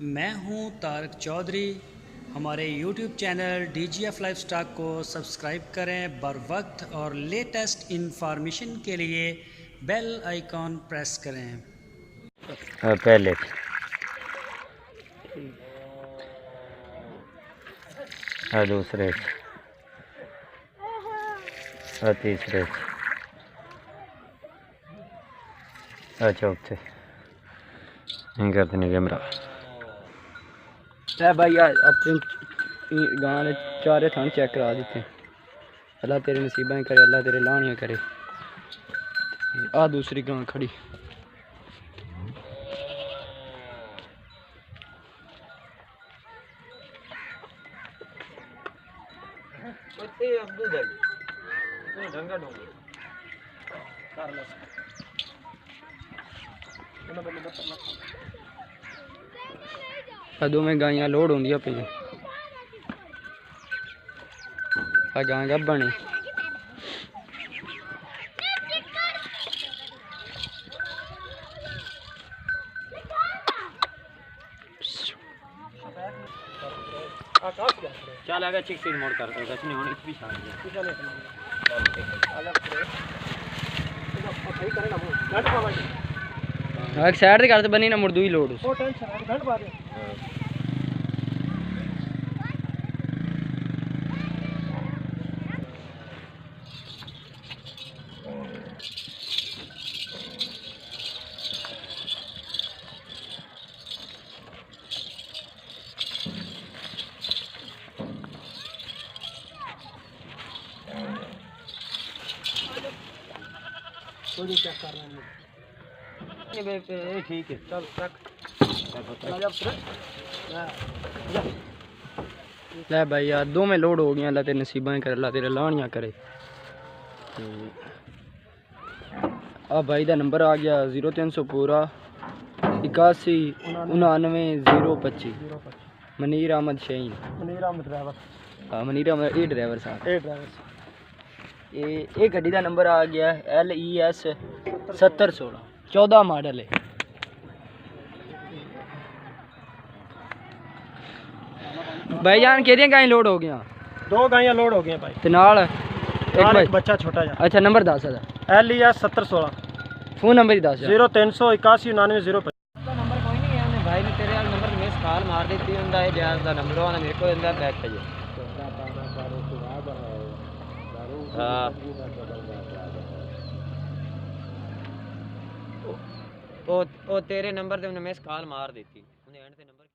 मैं हूं तारक चौधरी। हमारे YouTube channel DGF life stock को सब्सक्राइब करें बर वक्त और लेटेस्ट इंफॉर्मेशन के लिए बेल आइकॉन प्रेस करें। पहले दूसरे तीसरे चौथे नहीं करते नहीं कैमरा भाई अपने गाँव चारे थान चेक करा देते। अल्लाह तेरे नसीबा करे, अल्लाह तेरे लानियाँ करे। आ दूसरी गां खड़ी दो में गाइयां लोड होंदियां पे गां गब्बन है। चल आगे चिक सीट मोड़ कर कुछ नहीं होने भी शान एक साइड से करते बनी ना मुड़ दूई लोड चेक कर रहे ठीक है चल ले भाई यार दो में लोड हो गया। अल्लाह तेरे नसीबा करे, अल्लाह तेरे लानियाँ करे। अब भाई का नंबर आ गया 0300 पूरा 81 99 025 मनीर अहमद शहीन ड्राइवर हाँ मनीर अहमद ये ड्राइवर साहब ये गड्डी का नंबर आ गया LES 7016 14 मॉडल है। भाईजान केदियां गाय लोड हो गया? दो गायें लोड हो गई भाई ते नाल एक बच्चा छोटा जा। अच्छा नंबर दस है LES 7016 फोन नंबर ही दस 0300 81 99 025 नंबर कोई नहीं है भाई ने तेरे वाला नंबर मिस कॉल मार दी थी उनका जायज का नंबर वाला मेरे को इंदा बैक पे हां ओ तेरे नंबर ते उन्हें मिस कॉल मार दी थी उन्हें एंड ते नंबर